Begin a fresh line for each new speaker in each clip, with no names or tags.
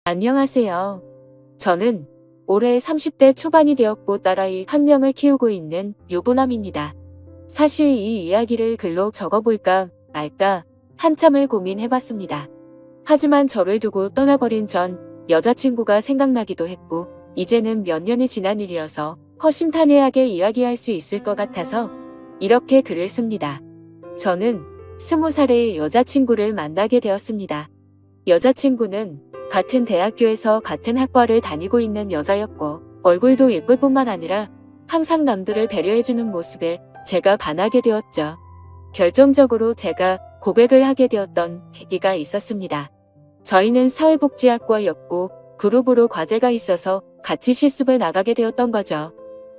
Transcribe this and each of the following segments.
안녕하세요. 저는 올해 30대 초반이 되었고 딸아이 한 명을 키우고 있는 유부남입니다. 사실 이 이야기를 글로 적어볼까 말까 한참을 고민해봤습니다. 하지만 저를 두고 떠나버린 전 여자친구가 생각나기도 했고 이제는 몇 년이 지난 일이어서 허심탄회하게 이야기할 수 있을 것 같아서 이렇게 글을 씁니다. 저는 20살의 여자친구를 만나게 되었습니다. 여자친구는 같은 대학교에서 같은 학과를 다니고 있는 여자였고 얼굴도 예쁠 뿐만 아니라 항상 남들을 배려해주는 모습에 제가 반하게 되었죠. 결정적으로 제가 고백을 하게 되었던 계기가 있었습니다. 저희는 사회복지학과였고 그룹으로 과제가 있어서 같이 실습을 나가게 되었던 거죠.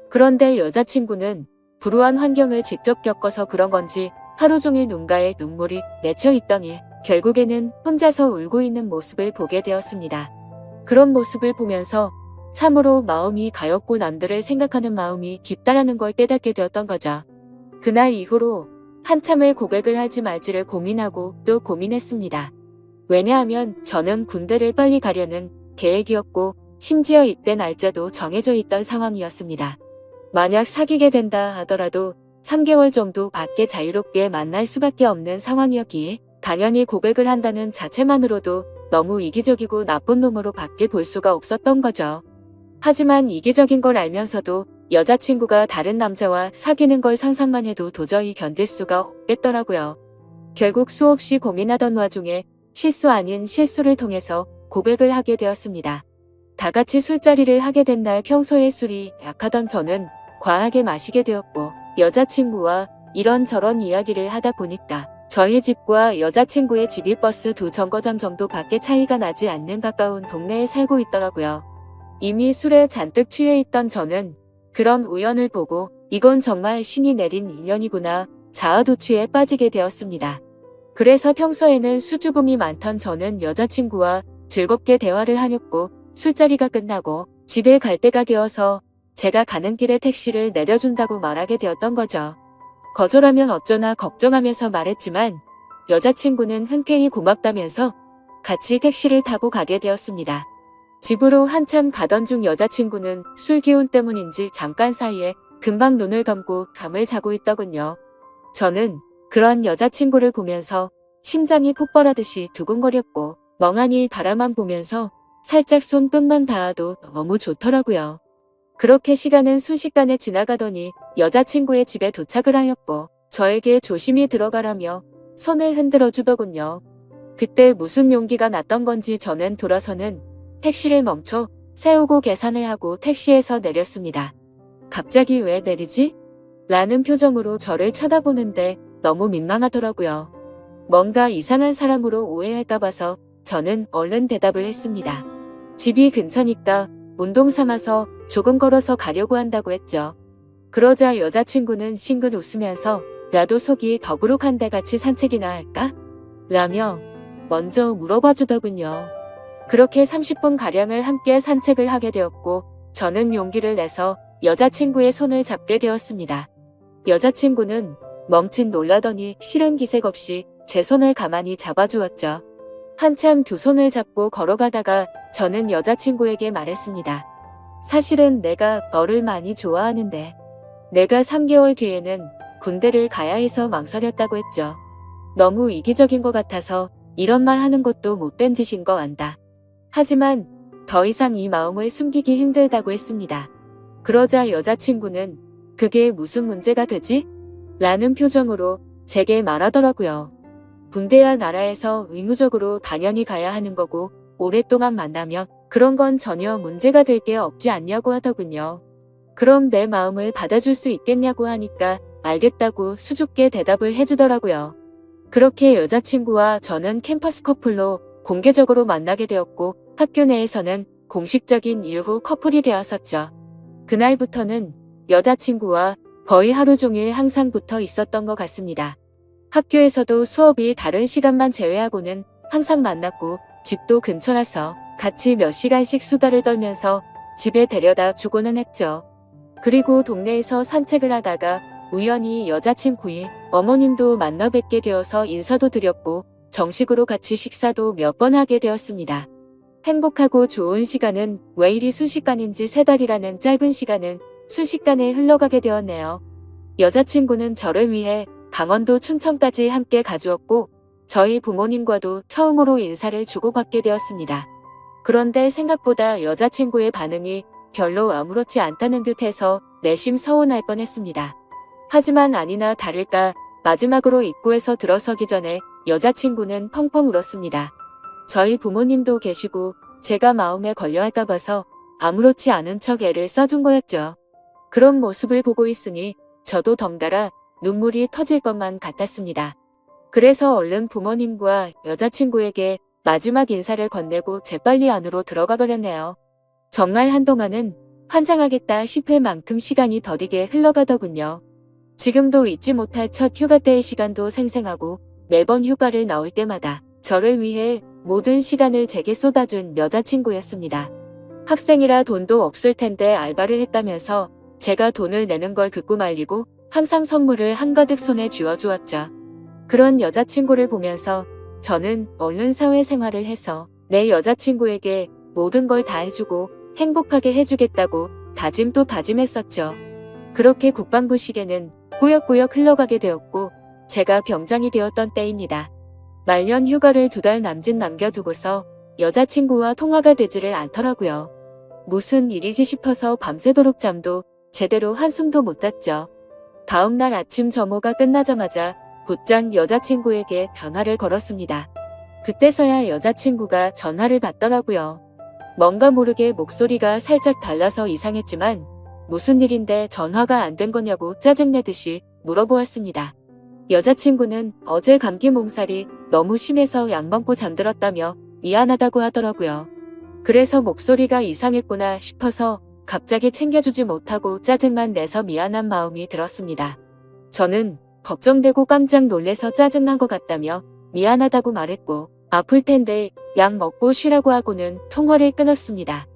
그런데 여자친구는 불우한 환경을 직접 겪어서 그런 건지 하루 종일 눈가에 눈물이 맺혀 있더니 결국에는 혼자서 울고 있는 모습을 보게 되었습니다. 그런 모습을 보면서 참으로 마음이 가엽고 남들을 생각하는 마음이 깊다라는 걸 깨닫게 되었던 거죠. 그날 이후로 한참을 고백을 하지 말지를 고민하고 또 고민했습니다. 왜냐하면 저는 군대를 빨리 가려는 계획이었고 심지어 이때 날짜도 정해져 있던 상황이었습니다. 만약 사귀게 된다 하더라도 3개월 정도 밖에 자유롭게 만날 수밖에 없는 상황이었기에 당연히 고백을 한다는 자체만으로도 너무 이기적이고 나쁜 놈으로 밖에 볼 수가 없었던 거죠. 하지만 이기적인 걸 알면서도 여자친구가 다른 남자와 사귀는 걸 상상만 해도 도저히 견딜 수가 없겠더라고요. 결국 수없이 고민하던 와중에 실수 아닌 실수를 통해서 고백을 하게 되었습니다. 다 같이 술자리를 하게 된 날 평소에 술이 약하던 저는 과하게 마시게 되었고 여자친구와 이런저런 이야기를 하다 보니까 저희 집과 여자친구의 집이 버스 2정거장 정도 밖에 차이가 나지 않는 가까운 동네에 살고 있더라고요. 이미 술에 잔뜩 취해 있던 저는 그런 우연을 보고 이건 정말 신이 내린 인연이구나 자아도취에 빠지게 되었습니다. 그래서 평소에는 수줍음이 많던 저는 여자친구와 즐겁게 대화를 하였고 술자리가 끝나고 집에 갈 때가 되어서 제가 가는 길에 택시를 내려준다고 말하게 되었던 거죠. 거절하면 어쩌나 걱정하면서 말했지만 여자친구는 흔쾌히 고맙다면서 같이 택시를 타고 가게 되었습니다. 집으로 한참 가던 중 여자친구는 술 기운 때문인지 잠깐 사이에 금방 눈을 감고 잠을 자고 있더군요. 저는 그런 여자친구를 보면서 심장이 폭발하듯이 두근거렸고 멍하니 바라만 보면서 살짝 손끝만 닿아도 너무 좋더라고요. 그렇게 시간은 순식간에 지나가더니 여자친구의 집에 도착을 하였고 저에게 조심히 들어가라며 손을 흔들어 주더군요. 그때 무슨 용기가 났던 건지 저는 돌아서는 택시를 멈춰 세우고 계산을 하고 택시에서 내렸습니다. 갑자기 왜 내리지? 라는 표정으로 저를 쳐다보는데 너무 민망하더라고요. 뭔가 이상한 사람으로 오해할까 봐서 저는 얼른 대답을 했습니다. 집이 근처니까 운동 삼아서 조금 걸어서 가려고 한다고 했죠. 그러자 여자친구는 싱긋 웃으면서 나도 속이 더부룩한데 같이 산책이나 할까? 라며 먼저 물어봐 주더군요. 그렇게 30분가량을 함께 산책을 하게 되었고 저는 용기를 내서 여자친구의 손을 잡게 되었습니다. 여자친구는 멈칫 놀라더니 싫은 기색 없이 제 손을 가만히 잡아주었죠. 한참 두 손을 잡고 걸어가다가 저는 여자친구에게 말했습니다. 사실은 내가 너를 많이 좋아하는데 내가 3개월 뒤에는 군대를 가야 해서 망설였다고 했죠. 너무 이기적인 것 같아서 이런 말 하는 것도 못된 짓인 거 안다. 하지만 더 이상 이 마음을 숨기기 힘들다고 했습니다. 그러자 여자친구는 그게 무슨 문제가 되지? 라는 표정으로 제게 말하더라고요. 군대야 나라에서 의무적으로 당연히 가야 하는 거고 오랫동안 만나면 그런 건 전혀 문제가 될 게 없지 않냐고 하더군요. 그럼 내 마음을 받아줄 수 있겠냐고 하니까 알겠다고 수줍게 대답을 해주더라고요. 그렇게 여자친구와 저는 캠퍼스 커플로 공개적으로 만나게 되었고 학교 내에서는 공식적인 일후 커플이 되었었죠. 그날부터는 여자친구와 거의 하루 종일 항상 붙어 있었던 것 같습니다. 학교에서도 수업이 다른 시간만 제외하고는 항상 만났고 집도 근처라서 같이 몇 시간씩 수다를 떨면서 집에 데려다 주고는 했죠. 그리고 동네에서 산책을 하다가 우연히 여자친구의 어머님도 만나 뵙게 되어서 인사도 드렸고 정식으로 같이 식사도 몇 번 하게 되었습니다. 행복하고 좋은 시간은 왜 이리 순식간인지 3달이라는 짧은 시간은 순식간에 흘러가게 되었네요. 여자친구는 저를 위해 강원도 춘천까지 함께 가주었고 저희 부모님과도 처음으로 인사를 주고받게 되었습니다. 그런데 생각보다 여자친구의 반응이 별로 아무렇지 않다는 듯해서 내심 서운할 뻔했습니다. 하지만 아니나 다를까 마지막으로 입구에서 들어서기 전에 여자친구는 펑펑 울었습니다. 저희 부모님도 계시고 제가 마음에 걸려할까 봐서 아무렇지 않은 척 애를 써준 거였죠. 그런 모습을 보고 있으니 저도 덩달아 눈물이 터질 것만 같았습니다. 그래서 얼른 부모님과 여자친구에게 마지막 인사를 건네고 재빨리 안으로 들어가 버렸네요. 정말 한동안은 환장하겠다 싶을 만큼 시간이 더디게 흘러가더군요. 지금도 잊지 못할 첫 휴가 때의 시간도 생생하고 매번 휴가를 나올 때마다 저를 위해 모든 시간을 제게 쏟아준 여자친구였습니다. 학생이라 돈도 없을 텐데 알바를 했다면서 제가 돈을 내는 걸 듣고 말리고 항상 선물을 한가득 손에 쥐어주었죠. 그런 여자친구를 보면서 저는 얼른 사회생활을 해서 내 여자친구에게 모든 걸 다 해주고 행복하게 해주겠다고 다짐 또 다짐했었죠. 그렇게 국방부 시계는 꾸역꾸역 흘러가게 되었고 제가 병장이 되었던 때입니다. 말년 휴가를 2달 남짓 남겨두고서 여자친구와 통화가 되지를 않더라고요. 무슨 일이지 싶어서 밤새도록 잠도 제대로 한숨도 못 잤죠. 다음날 아침 점호가 끝나자마자 곧장 여자친구에게 전화를 걸었습니다. 그때서야 여자친구가 전화를 받더라고요. 뭔가 모르게 목소리가 살짝 달라서 이상했지만 무슨 일인데 전화가 안 된 거냐고 짜증내듯이 물어보았습니다. 여자친구는 어제 감기 몸살이 너무 심해서 약 먹고 잠들었다며 미안하다고 하더라고요. 그래서 목소리가 이상했구나 싶어서 갑자기 챙겨주지 못하고 짜증만 내서 미안한 마음이 들었습니다. 저는 걱정되고 깜짝 놀래서 짜증난 것 같다며 미안하다고 말했고 아플 텐데 약 먹고 쉬라고 하고는 통화를 끊었습니다.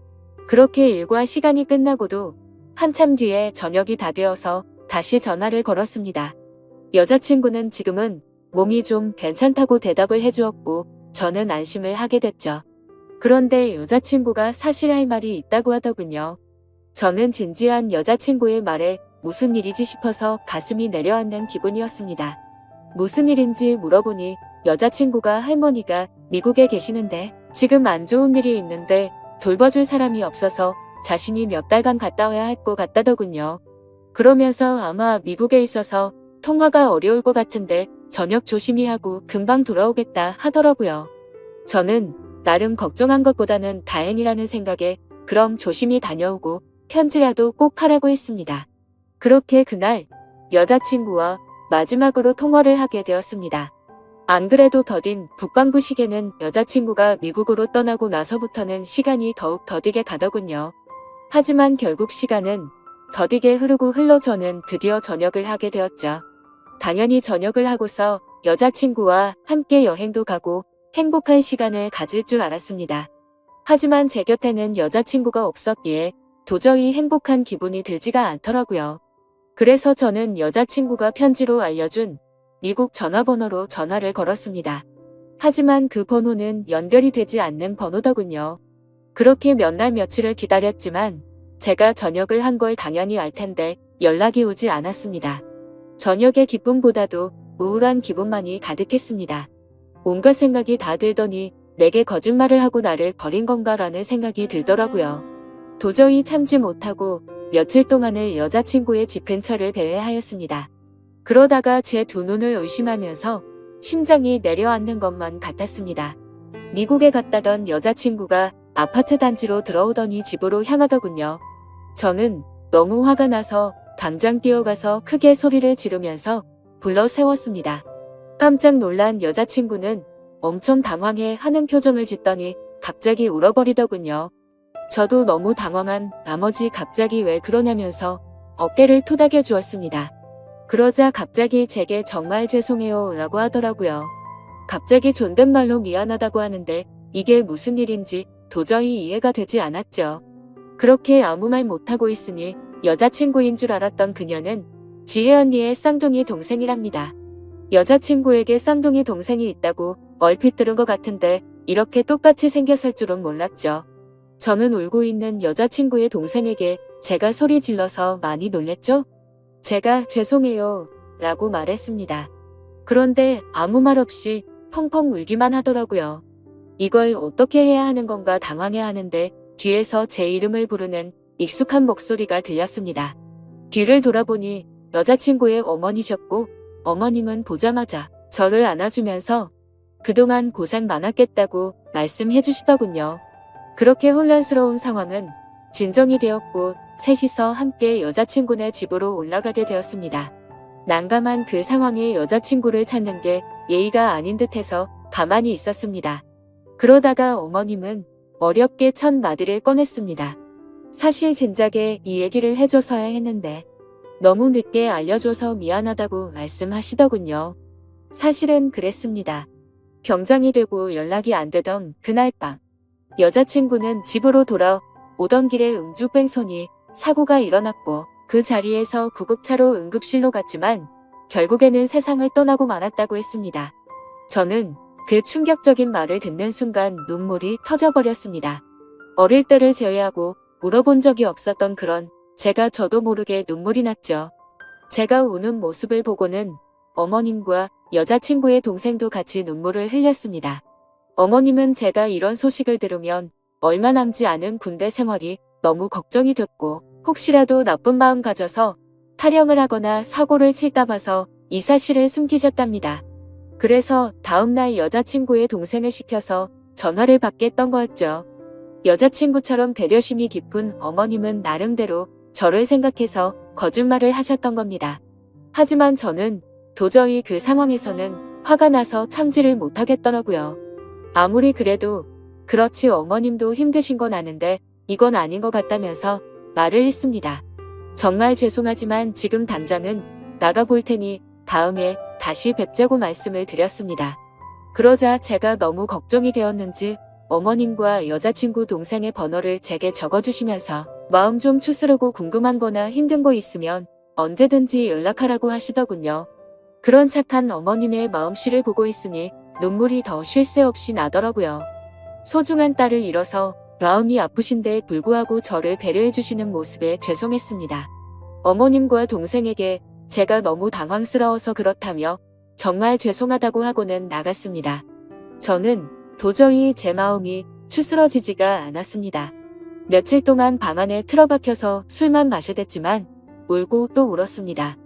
그렇게 일과 시간이 끝나고도 한참 뒤에 저녁이 다 되어서 다시 전화를 걸었습니다. 여자친구는 지금은 몸이 좀 괜찮다고 대답을 해주었고 저는 안심을 하게 됐죠. 그런데 여자친구가 사실 할 말이 있다고 하더군요. 저는 진지한 여자친구의 말에 무슨 일이지 싶어서 가슴이 내려앉는 기분이었습니다. 무슨 일인지 물어보니 여자친구가 할머니가 미국에 계시는데 지금 안 좋은 일이 있는데 돌봐줄 사람이 없어서 자신이 몇 달간 갔다 와야 할 것 같다더군요. 그러면서 아마 미국에 있어서 통화가 어려울 것 같은데 저녁 조심히 하고 금방 돌아오겠다 하더라고요. 저는 나름 걱정한 것보다는 다행이라는 생각에 그럼 조심히 다녀오고 편지라도 꼭 하라고 했습니다. 그렇게 그날 여자친구와 마지막으로 통화를 하게 되었습니다. 안 그래도 더딘 국방부 시계는 여자친구가 미국으로 떠나고 나서부터는 시간이 더욱 더디게 가더군요. 하지만 결국 시간은 더디게 흐르고 흘러 저는 드디어 전역을 하게 되었죠. 당연히 전역을 하고서 여자친구와 함께 여행도 가고 행복한 시간을 가질 줄 알았습니다. 하지만 제 곁에는 여자친구가 없었기에 도저히 행복한 기분이 들지가 않더라고요. 그래서 저는 여자친구가 편지로 알려준 미국 전화번호로 전화를 걸었습니다. 하지만 그 번호는 연결이 되지 않는 번호더군요. 그렇게 몇 날 며칠을 기다렸지만 제가 전역을 한 걸 당연히 알 텐데 연락이 오지 않았습니다. 저녁의 기쁨보다도 우울한 기분만이 가득했습니다. 온갖 생각이 다 들더니 내게 거짓말을 하고 나를 버린 건가라는 생각이 들더라고요. 도저히 참지 못하고 며칠 동안을 여자친구의 집 근처를 배회하였습니다. 그러다가 제 두 눈을 의심하면서 심장이 내려앉는 것만 같았습니다. 미국에 갔다던 여자친구가 아파트 단지로 들어오더니 집으로 향하더군요. 저는 너무 화가 나서 당장 뛰어가서 크게 소리를 지르면서 불러 세웠습니다. 깜짝 놀란 여자친구는 엄청 당황해 하는 표정을 짓더니 갑자기 울어버리더군요. 저도 너무 당황한 나머지 갑자기 왜 그러냐면서 어깨를 토닥여 주었습니다. 그러자 갑자기 제게 정말 죄송해요 라고 하더라고요. 갑자기 존댓말로 미안하다고 하는데 이게 무슨 일인지 도저히 이해가 되지 않았죠. 그렇게 아무 말 못하고 있으니 여자친구인 줄 알았던 그녀는 지혜 언니의 쌍둥이 동생이랍니다. 여자친구에게 쌍둥이 동생이 있다고 얼핏 들은 것 같은데 이렇게 똑같이 생겼을 줄은 몰랐죠. 저는 울고 있는 여자친구의 동생에게 제가 소리 질러서 많이 놀랬죠? 제가 죄송해요 라고 말했습니다. 그런데 아무 말 없이 펑펑 울기만 하더라고요. 이걸 어떻게 해야 하는 건가 당황해 하는데 뒤에서 제 이름을 부르는 익숙한 목소리가 들렸습니다. 뒤를 돌아보니 여자친구의 어머니셨고 어머님은 보자마자 저를 안아주면서 그동안 고생 많았겠다고 말씀해 주시더군요. 그렇게 혼란스러운 상황은 진정이 되었고 셋이서 함께 여자친구네 집으로 올라가게 되었습니다. 난감한 그 상황에 여자친구를 찾는 게 예의가 아닌 듯해서 가만히 있었습니다. 그러다가 어머님은 어렵게 첫 마디를 꺼냈습니다. 사실 진작에 이 얘기를 해줘서야 했는데 너무 늦게 알려줘서 미안하다고 말씀하시더군요. 사실은 그랬습니다. 병장이 되고 연락이 안 되던 그날 밤 여자친구는 집으로 돌아오던 길에 음주 뺑소니 사고가 일어났고 그 자리에서 구급차로 응급실로 갔지만 결국에는 세상을 떠나고 말았다고 했습니다. 저는 그 충격적인 말을 듣는 순간 눈물이 터져버렸습니다. 어릴 때를 제외하고 울어본 적이 없었던 그런 제가 저도 모르게 눈물이 났죠. 제가 우는 모습을 보고는 어머님과 여자친구의 동생도 같이 눈물을 흘렸습니다. 어머님은 제가 이런 소식을 들으면 얼마 남지 않은 군대 생활이 너무 걱정이 됐고 혹시라도 나쁜 마음 가져서 탈영을 하거나 사고를 칠까 봐서 이 사실을 숨기셨답니다. 그래서 다음날 여자친구의 동생을 시켜서 전화를 받게 했던 거였죠. 여자친구처럼 배려심이 깊은 어머님은 나름대로 저를 생각해서 거짓말을 하셨던 겁니다. 하지만 저는 도저히 그 상황에서는 화가 나서 참지를 못하겠더라고요. 아무리 그래도 그렇지 어머님도 힘드신 건 아는데 이건 아닌 것 같다면서 말을 했습니다. 정말 죄송하지만 지금 당장은 나가볼 테니 다음에 다시 뵙자고 말씀을 드렸습니다. 그러자 제가 너무 걱정이 되었는지 어머님과 여자친구 동생의 번호를 제게 적어주시면서 마음 좀 추스르고 궁금한 거나 힘든 거 있으면 언제든지 연락하라고 하시더군요. 그런 착한 어머님의 마음씨를 보고 있으니 눈물이 더 쉴 새 없이 나더라고요. 소중한 딸을 잃어서 마음이 아프신데 불구하고 저를 배려해 주시는 모습에 죄송했습니다. 어머님과 동생에게 제가 너무 당황스러워서 그렇다며 정말 죄송하다고 하고는 나갔습니다. 저는 도저히 제 마음이 추스러지지가 않았습니다. 며칠 동안 방 안에 틀어박혀서 술만 마셔댔지만 울고 또 울었습니다.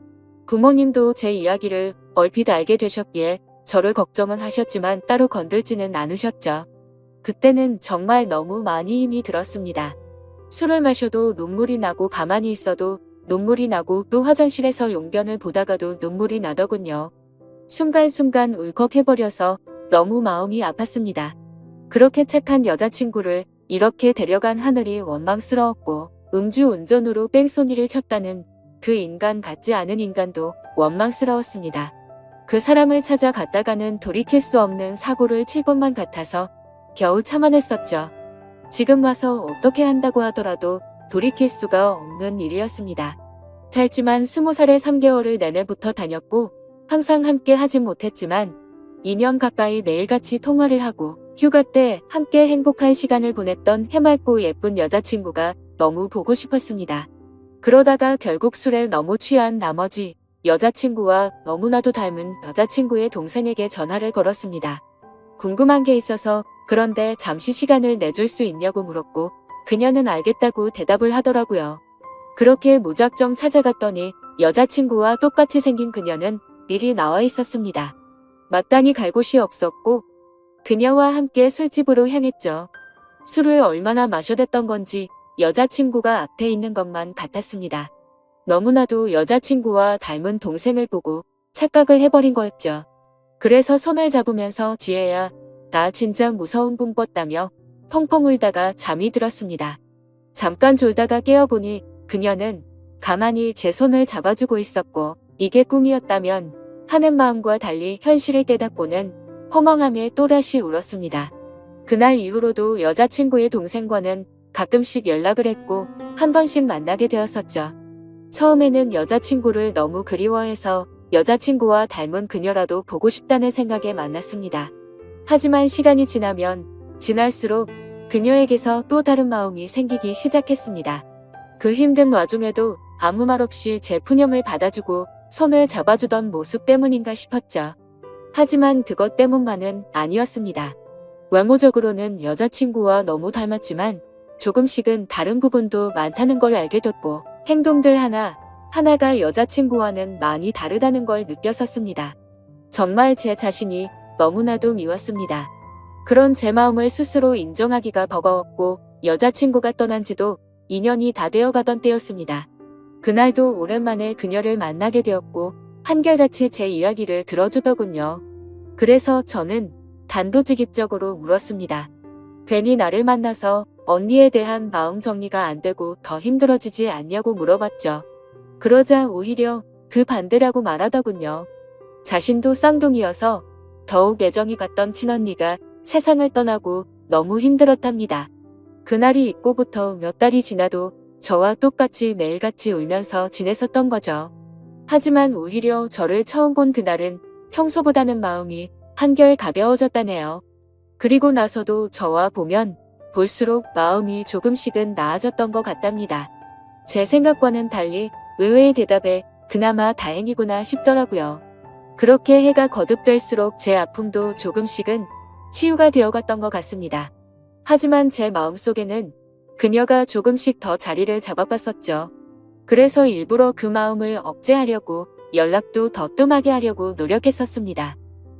부모님도 제 이야기를 얼핏 알게 되셨기에 저를 걱정은 하셨지만 따로 건들지는 않으셨죠. 그때는 정말 너무 많이 힘이 들었습니다. 술을 마셔도 눈물이 나고 가만히 있어도 눈물이 나고 또 화장실에서 용변을 보다가도 눈물이 나더군요. 순간순간 울컥해버려서 너무 마음이 아팠습니다. 그렇게 착한 여자친구를 이렇게 데려간 하늘이 원망스러웠고 음주운전으로 뺑소니를 쳤다는 그 인간 같지 않은 인간도 원망스러웠습니다. 그 사람을 찾아갔다가는 돌이킬 수 없는 사고를 칠 것만 같아서 겨우 참아냈었죠. 지금 와서 어떻게 한다고 하더라도 돌이킬 수가 없는 일이었습니다. 짧지만 20살에 3개월을 내내 붙어 다녔고 항상 함께 하진 못했지만 2년 가까이 매일같이 통화를 하고 휴가 때 함께 행복한 시간을 보냈던 해맑고 예쁜 여자친구가 너무 보고 싶었습니다. 그러다가 결국 술에 너무 취한 나머지 여자친구와 너무나도 닮은 여자친구의 동생에게 전화를 걸었습니다. 궁금한 게 있어서 그런데 잠시 시간을 내줄 수 있냐고 물었고 그녀는 알겠다고 대답을 하더라고요. 그렇게 무작정 찾아갔더니 여자친구와 똑같이 생긴 그녀는 미리 나와 있었습니다. 마땅히 갈 곳이 없었고 그녀와 함께 술집으로 향했죠. 술을 얼마나 마셔댔던 건지 여자친구가 앞에 있는 것만 같았습니다. 너무나도 여자친구와 닮은 동생을 보고 착각을 해버린 거였죠. 그래서 손을 잡으면서 지혜야, 나 진짜 무서운 꿈 꿨다며 펑펑 울다가 잠이 들었습니다. 잠깐 졸다가 깨어보니 그녀는 가만히 제 손을 잡아주고 있었고 이게 꿈이었다면 하는 마음과 달리 현실을 깨닫고는 허망함에 또다시 울었습니다. 그날 이후로도 여자친구의 동생과는 가끔씩 연락을 했고 한 번씩 만나게 되었었죠. 처음에는 여자친구를 너무 그리워해서 여자친구와 닮은 그녀라도 보고 싶다는 생각에 만났습니다. 하지만 시간이 지나면 지날수록 그녀에게서 또 다른 마음이 생기기 시작했습니다. 그 힘든 와중에도 아무 말 없이 제 푸념을 받아주고 손을 잡아주던 모습 때문인가 싶었죠. 하지만 그것 때문만은 아니었습니다. 외모적으로는 여자친구와 너무 닮았지만 조금씩은 다른 부분도 많다는 걸 알게 됐고 행동들 하나가 여자친구와는 많이 다르다는 걸 느꼈었습니다. 정말 제 자신이 너무나도 미웠습니다. 그런 제 마음을 스스로 인정하기가 버거웠고 여자친구가 떠난 지도 2년이 다 되어가던 때였습니다. 그날도 오랜만에 그녀를 만나게 되었고 한결같이 제 이야기를 들어주더군요. 그래서 저는 단도직입적으로 물었습니다. 괜히 나를 만나서 언니에 대한 마음 정리가 안 되고 더 힘들어지지 않냐고 물어봤죠. 그러자 오히려 그 반대라고 말하더군요. 자신도 쌍둥이여서 더욱 애정이 갔던 친언니가 세상을 떠나고 너무 힘들었답니다. 그날이 있고부터 몇 달이 지나도 저와 똑같이 매일같이 울면서 지냈었던 거죠. 하지만 오히려 저를 처음 본 그날은 평소보다는 마음이 한결 가벼워졌다네요. 그리고 나서도 저와 보면 볼수록 마음이 조금씩은 나아졌던 것 같답니다. 제 생각과는 달리 의외의 대답에 그나마 다행이구나 싶더라고요. 그렇게 해가 거듭될수록 제 아픔도 조금씩은 치유가 되어갔던 것 같습니다. 하지만 제 마음속에는 그녀가 조금씩 더 자리를 잡아갔었죠. 그래서 일부러 그 마음을 억제하려고 연락도 더 뜸하게 하려고 노력했었습니다.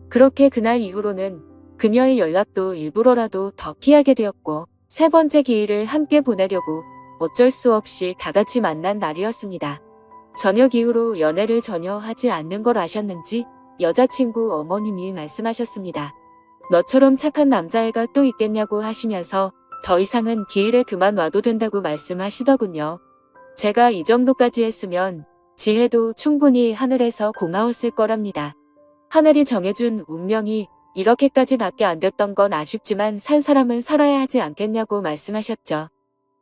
그렇게 그날 이후로는 그녀의 연락도 일부러라도 더 피하게 되었고 세 번째 기회를 함께 보내려고 어쩔 수 없이 다 같이 만난 날이었습니다. 저녁 이후로 연애를 전혀 하지 않는 걸 아셨는지 여자친구 어머님이 말씀하셨습니다. 너처럼 착한 남자애가 또 있겠냐고 하시면서 더 이상은 기일에 그만 와도 된다고 말씀하시더군요. 제가 이 정도까지 했으면 지혜도 충분히 하늘에서 고마웠을 거랍니다. 하늘이 정해준 운명이 이렇게까지밖에 안 됐던 건 아쉽지만 산 사람은 살아야 하지 않겠냐고 말씀하셨죠.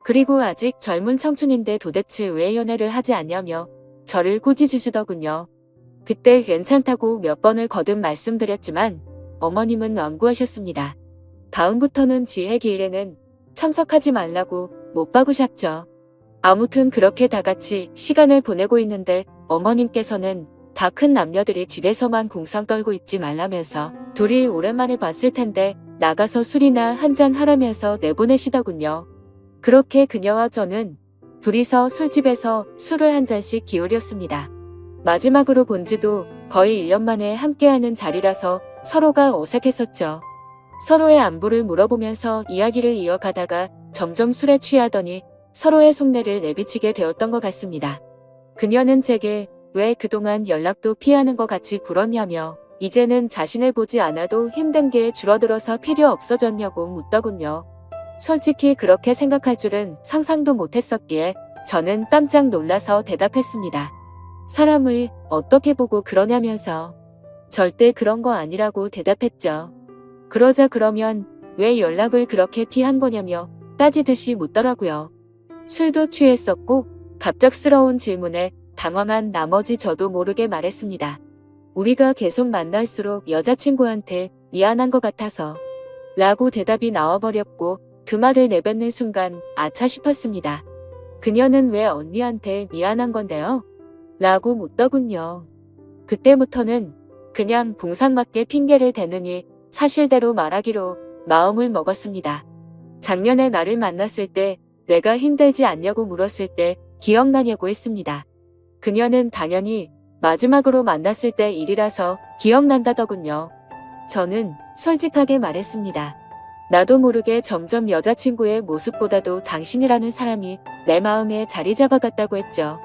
그리고 아직 젊은 청춘인데 도대체 왜 연애를 하지 않냐며 저를 꾸짖으시더군요. 그때 괜찮다고 몇 번을 거듭 말씀드렸지만 어머님은 완고하셨습니다. 다음부터는 지혜 기일에는 참석하지 말라고 못 박으셨죠. 아무튼 그렇게 다 같이 시간을 보내고 있는데 어머님께서는 다 큰 남녀들이 집에서만 궁상 떨고 있지 말라면서 둘이 오랜만에 봤을 텐데 나가서 술이나 한잔 하라면서 내보내시더군요. 그렇게 그녀와 저는 둘이서 술집에서 술을 한 잔씩 기울였습니다. 마지막으로 본 지도 거의 1년 만에 함께하는 자리라서 서로가 어색했었죠. 서로의 안부를 물어보면서 이야기를 이어가다가 점점 술에 취하더니 서로의 속내를 내비치게 되었던 것 같습니다. 그녀는 제게 왜 그동안 연락도 피하는 것 같이 굴었냐며 이제는 자신을 보지 않아도 힘든 게 줄어들어서 필요 없어졌냐고 묻더군요. 솔직히 그렇게 생각할 줄은 상상도 못했었기에 저는 깜짝 놀라서 대답했습니다. 사람을 어떻게 보고 그러냐면서. 절대 그런 거 아니라고 대답했죠. 그러자 그러면 왜 연락을 그렇게 피한 거냐며 따지듯이 묻더라고요. 술도 취했었고 갑작스러운 질문에 당황한 나머지 저도 모르게 말했습니다. 우리가 계속 만날수록 여자친구한테 미안한 것 같아서 라고 대답이 나와버렸고 그 말을 내뱉는 순간 아차 싶었습니다. 그녀는 왜 언니한테 미안한 건데요? 라고 묻더군요. 그때부터는 그냥 봉상맞게 핑계를 대느니 사실대로 말하기로 마음을 먹었습니다. 작년에 나를 만났을 때 내가 힘들지 않냐고 물었을 때 기억나냐고 했습니다. 그녀는 당연히 마지막으로 만났을 때 일이라서 기억난다더군요. 저는 솔직하게 말했습니다. 나도 모르게 점점 여자친구의 모습보다도 당신이라는 사람이 내 마음에 자리 잡아갔다고 했죠.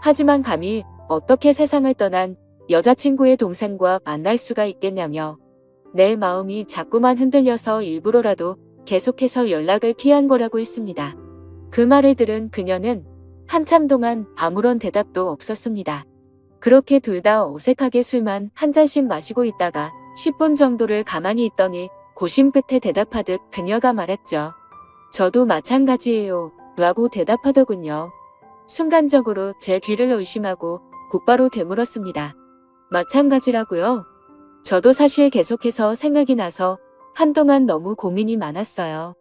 하지만 감히 어떻게 세상을 떠난 여자친구의 동생과 만날 수가 있겠냐며 내 마음이 자꾸만 흔들려서 일부러라도 계속해서 연락을 피한 거라고 했습니다. 그 말을 들은 그녀는 한참 동안 아무런 대답도 없었습니다. 그렇게 둘 다 어색하게 술만 한 잔씩 마시고 있다가 10분 정도를 가만히 있더니 고심 끝에 대답하듯 그녀가 말했죠. 저도 마찬가지예요. 라고 대답하더군요. 순간적으로 제 귀를 의심하고 곧바로 되물었습니다. 마찬가지라고요? 저도 사실 계속해서 생각이 나서 한동안 너무 고민이 많았어요.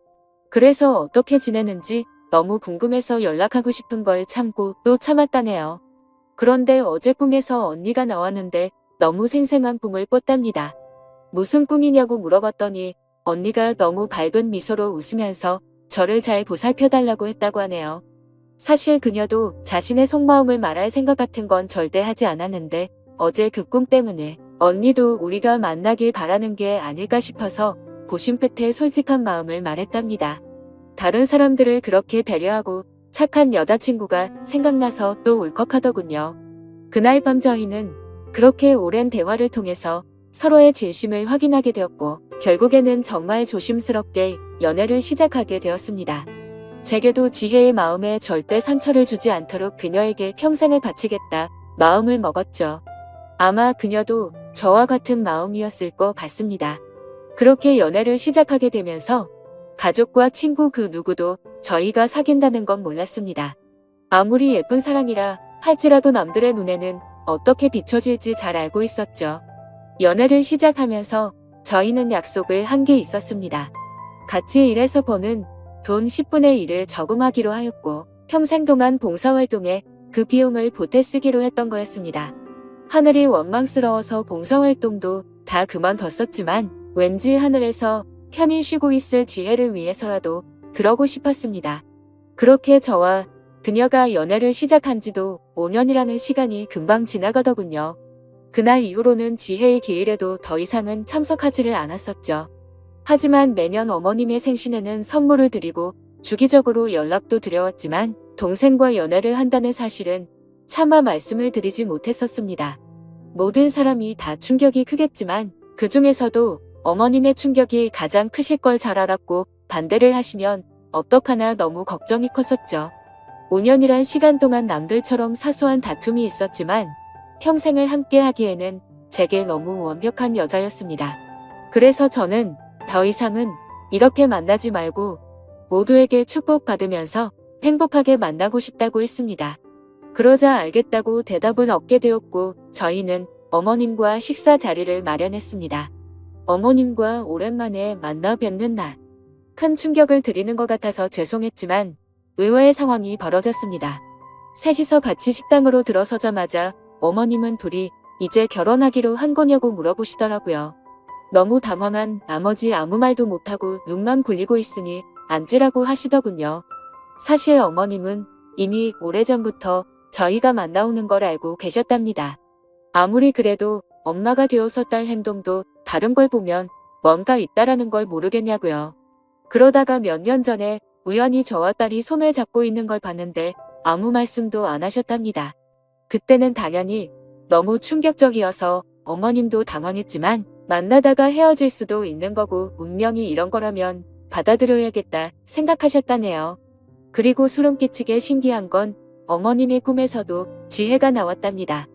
그래서 어떻게 지내는지 너무 궁금해서 연락하고 싶은 걸 참고 또 참았다네요. 그런데 어제 꿈에서 언니가 나왔는데 너무 생생한 꿈을 꿨답니다. 무슨 꿈이냐고 물어봤더니 언니가 너무 밝은 미소로 웃으면서 저를 잘 보살펴달라고 했다고 하네요. 사실 그녀도 자신의 속마음을 말할 생각 같은 건 절대 하지 않았는데 어제 그 꿈 때문에 언니도 우리가 만나길 바라는 게 아닐까 싶어서 고심 끝에 솔직한 마음을 말했답니다. 다른 사람들을 그렇게 배려하고 착한 여자친구가 생각나서 또 울컥하더군요. 그날 밤 저희는 그렇게 오랜 대화를 통해서 서로의 진심을 확인하게 되었고 결국에는 정말 조심스럽게 연애를 시작하게 되었습니다. 제게도 지혜의 마음에 절대 상처를 주지 않도록 그녀에게 평생을 바치겠다 마음을 먹었죠. 아마 그녀도 저와 같은 마음이었을 것 같습니다. 그렇게 연애를 시작하게 되면서 가족과 친구 그 누구도 저희가 사귄다는 건 몰랐습니다. 아무리 예쁜 사랑이라 할지라도 남들의 눈에는 어떻게 비춰질지 잘 알고 있었죠. 연애를 시작하면서 저희는 약속을 한 게 있었습니다. 같이 일해서 버는 돈 10분의 1을 저금하기로 하였고 평생 동안 봉사활동에 그 비용을 보태 쓰기로 했던 거였습니다. 하늘이 원망스러워서 봉사활동도 다 그만뒀었지만 왠지 하늘에서 편히 쉬고 있을 지혜를 위해서라도 그러고 싶었습니다. 그렇게 저와 그녀가 연애를 시작한 지도 5년이라는 시간이 금방 지나가더군요. 그날 이후로는 지혜의 기일에도 더 이상은 참석하지를 않았었죠. 하지만 매년 어머님의 생신에는 선물을 드리고 주기적으로 연락도 드려왔지만 동생과 연애를 한다는 사실은 차마 말씀을 드리지 못했었습니다. 모든 사람이 다 충격이 크겠지만 그 중에서도 어머님의 충격이 가장 크실 걸 잘 알았고 반대를 하시면 어떡하나 너무 걱정이 컸었죠. 5년이란 시간 동안 남들처럼 사소한 다툼이 있었지만 평생을 함께 하기에는 제게 너무 완벽한 여자였습니다. 그래서 저는 더 이상은 이렇게 만나지 말고 모두에게 축복받으면서 행복하게 만나고 싶다고 했습니다. 그러자 알겠다고 대답을 얻게 되었고 저희는 어머님과 식사 자리를 마련했습니다. 어머님과 오랜만에 만나 뵙는 날. 큰 충격을 드리는 것 같아서 죄송했지만 의외의 상황이 벌어졌습니다. 셋이서 같이 식당으로 들어서자마자 어머님은 둘이 이제 결혼하기로 한 거냐고 물어보시더라고요. 너무 당황한 나머지 아무 말도 못하고 눈만 굴리고 있으니 앉으라고 하시더군요. 사실 어머님은 이미 오래전부터 저희가 만나오는 걸 알고 계셨답니다. 아무리 그래도 엄마가 되어서 딸 행동도 다른 걸 보면 뭔가 있다라는 걸 모르겠냐고요. 그러다가 몇 년 전에 우연히 저와 딸이 손을 잡고 있는 걸 봤는데 아무 말씀도 안 하셨답니다. 그때는 당연히 너무 충격적이어서 어머님도 당황했지만 만나다가 헤어질 수도 있는 거고 운명이 이런 거라면 받아들여야겠다 생각하셨다네요. 그리고 소름 끼치게 신기한 건 어머님의 꿈에서도 지혜가 나왔답니다.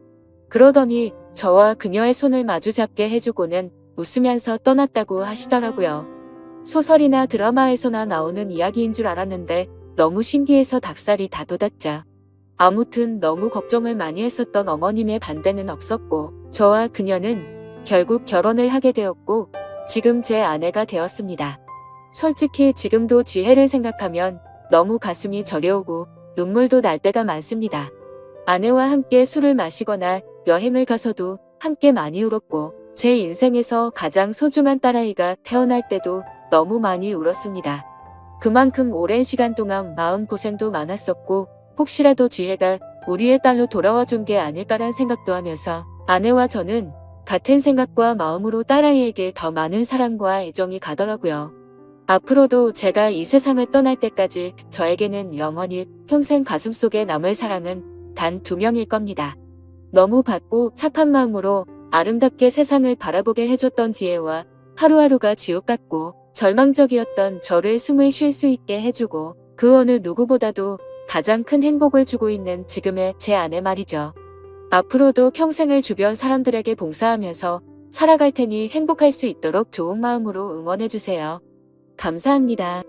그러더니 저와 그녀의 손을 마주 잡게 해주고는 웃으면서 떠났다고 하시더라고요. 소설이나 드라마에서나 나오는 이야기인 줄 알았는데 너무 신기해서 닭살이 다 돋았죠. 아무튼 너무 걱정을 많이 했었던 어머님의 반대는 없었고 저와 그녀는 결국 결혼을 하게 되었고 지금 제 아내가 되었습니다. 솔직히 지금도 지혜를 생각하면 너무 가슴이 저려오고 눈물도 날 때가 많습니다. 아내와 함께 술을 마시거나 여행을 가서도 함께 많이 울었고 제 인생에서 가장 소중한 딸아이가 태어날 때도 너무 많이 울었습니다. 그만큼 오랜 시간 동안 마음고생도 많았었고 혹시라도 지혜가 우리의 딸로 돌아와 준 게 아닐까란 생각도 하면서 아내와 저는 같은 생각과 마음으로 딸아이에게 더 많은 사랑과 애정이 가더라고요. 앞으로도 제가 이 세상을 떠날 때까지 저에게는 영원히 평생 가슴속에 남을 사랑은 단 2명일 겁니다. 너무 밝고 착한 마음으로 아름답게 세상을 바라보게 해줬던 지혜와 하루하루가 지옥 같고 절망적이었던 저를 숨을 쉴 수 있게 해주고 그 어느 누구보다도 가장 큰 행복을 주고 있는 지금의 제 아내 말이죠. 앞으로도 평생을 주변 사람들에게 봉사하면서 살아갈 테니 행복할 수 있도록 좋은 마음으로 응원해주세요. 감사합니다.